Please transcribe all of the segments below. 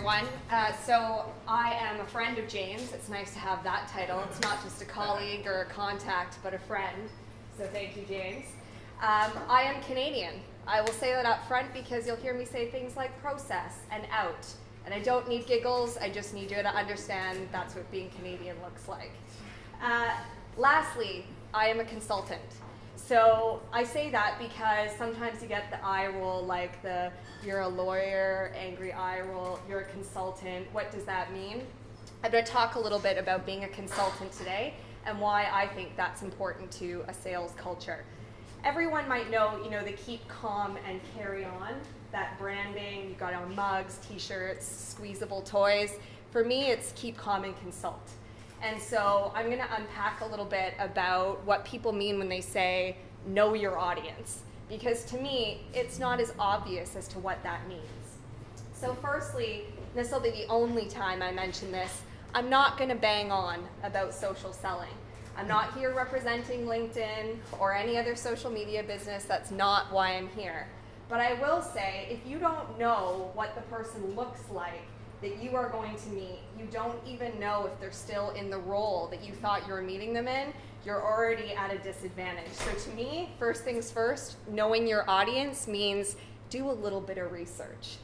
everyone. So I am a friend of James. It's nice to have that title. It's not just a colleague or a contact, but a friend. So thank you, James. I am Canadian. I will say that up front because you'll hear me say things like process and out. And I don't need giggles. I just need you to understand that's what being Canadian looks like. Lastly, I am a consultant. So I say that because sometimes you get the eye roll, like you're a lawyer, angry eye roll, you're a consultant. What does that mean? I'm going to talk a little bit about being a consultant today and why I think that's important to a sales culture. Everyone might know, the keep calm and carry on, that branding, you got on mugs, t-shirts, squeezable toys. For me, it's keep calm and consult. And so I'm going to unpack a little bit about what people mean when they say, know your audience. Because to me, it's not as obvious as to what that means. So firstly, this will be the only time I mention this, I'm not going to bang on about social selling. I'm not here representing LinkedIn or any other social media business. That's not why I'm here. But I will say, if you don't know what the person looks like that you are going to meet, you don't even know if they're still in the role that you thought you were meeting them in, you're already at a disadvantage. So to me, first things first, knowing your audience means do a little bit of research.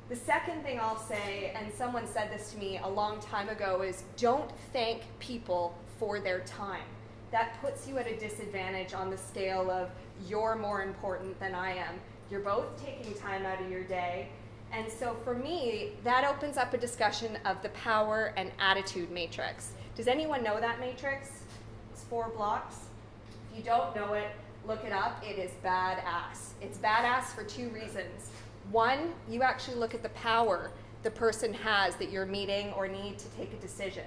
The second thing I'll say, and someone said this to me a long time ago, is don't thank people for their time. That puts you at a disadvantage on the scale of you're more important than I am. You're both taking time out of your day. And so for me, that opens up a discussion of the power and attitude matrix. Does anyone know that matrix? It's 4 blocks. If you don't know it, look it up. It is badass. It's badass for 2 reasons. One, you actually look at the power the person has that you're meeting or need to take a decision.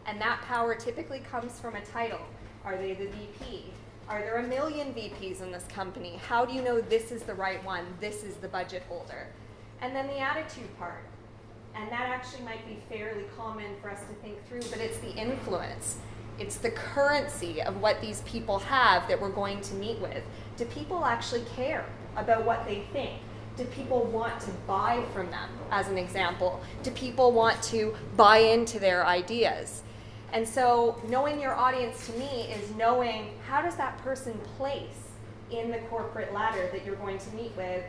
And that power typically comes from a title. Are they the VP? Are there a million VPs in this company? How do you know this is the right one? This is the budget holder. And then the attitude part. And that actually might be fairly common for us to think through, but it's the influence. It's the currency of what these people have that we're going to meet with. Do people actually care about what they think? Do people want to buy from them, as an example? Do people want to buy into their ideas? And so knowing your audience to me is knowing how does that person place in the corporate ladder that you're going to meet with.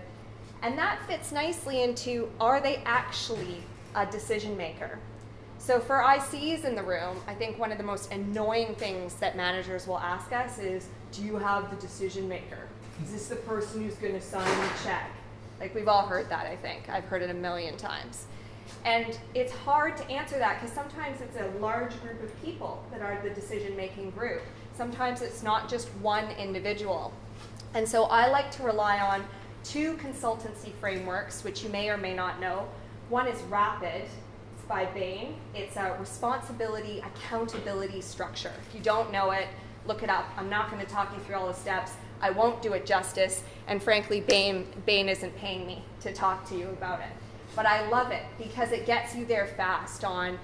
And that fits nicely into, are they actually a decision maker? So for ICs in the room, I think one of the most annoying things that managers will ask us is, do you have the decision maker? Is this the person who's going to sign the check? Like, we've all heard that, I think. I've heard it a million times. And it's hard to answer that because sometimes it's a large group of people that are the decision-making group. Sometimes it's not just one individual. And so I like to rely on 2 consultancy frameworks, which you may or may not know. One is RAPID. It's by Baird. It's a responsibility accountability structure. If you don't know it, look it up. I'm not going to talk you through all the steps. I won't do it justice. And frankly, Baird isn't paying me to talk to you about it. But I love it because it gets you there fast on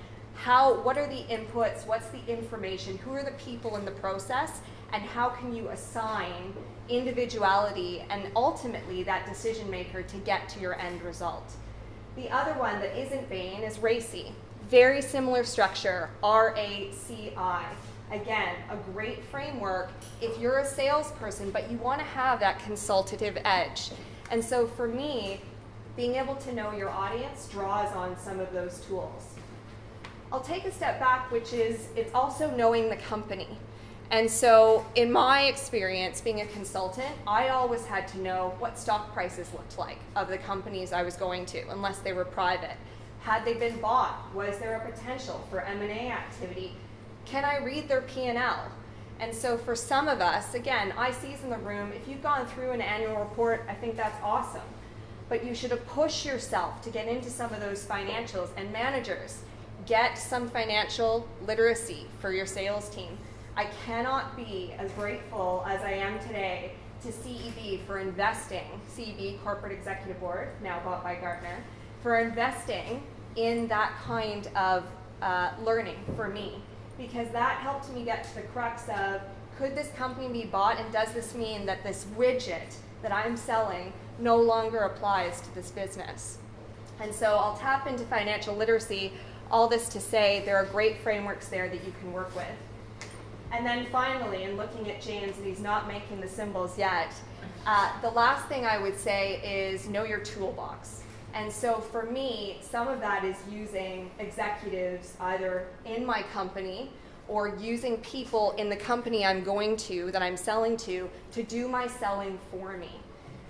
what are the inputs, what's the information, who are the people in the process, and how can you assign individuality and ultimately that decision maker to get to your end result. The other one that isn't Bain is RACI. Very similar structure, RACI. Again, a great framework if you're a salesperson, but you want to have that consultative edge. And so for me, being able to know your audience draws on some of those tools. I'll take a step back, which is it's also knowing the company. And so in my experience being a consultant, I always had to know what stock prices looked like of the companies I was going to, unless they were private. Had they been bought? Was there a potential for M&A activity? Can I read their P&L? And so for some of us, again, ICs in the room, if you've gone through an annual report, I think that's awesome. But you should have pushed yourself to get into some of those financials. And managers, get some financial literacy for your sales team. I cannot be as grateful as I am today to CEB for investing, CEB Corporate Executive Board, now bought by Gartner, for investing in that kind of learning for me. Because that helped me get to the crux of, could this company be bought, and does this mean that this widget that I'm selling no longer applies to this business? And so I'll tap into financial literacy, all this to say there are great frameworks there that you can work with. And then finally, and looking at James, and he's not making the symbols yet, the last thing I would say is know your toolbox. And so for me, some of that is using executives either in my company or using people in the company I'm going to, that I'm selling to do my selling for me.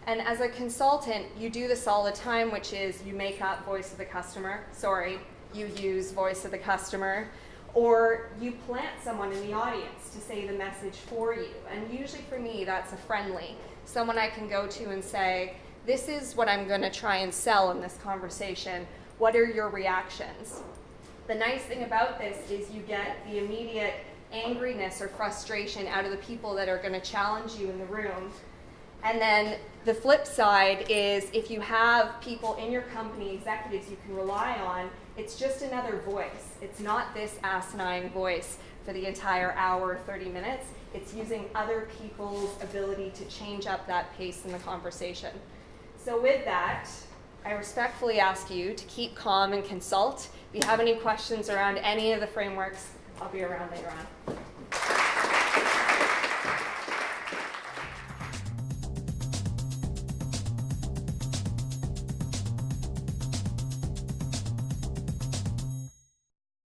And as a consultant, you do this all the time, which is you make up voice of the customer. Sorry, you use voice of the customer. Or you plant someone in the audience to say the message for you. And usually for me, that's a friendly. Someone I can go to and say, this is what I'm going to try and sell in this conversation. What are your reactions? The nice thing about this is you get the immediate angriness or frustration out of the people that are going to challenge you in the room. And then the flip side is if you have people in your company, executives you can rely on, it's just another voice. It's not this asinine voice for the entire hour, 30 minutes. It's using other people's ability to change up that pace in the conversation. So with that, I respectfully ask you to keep calm and consult. If you have any questions around any of the frameworks, I'll be around later on.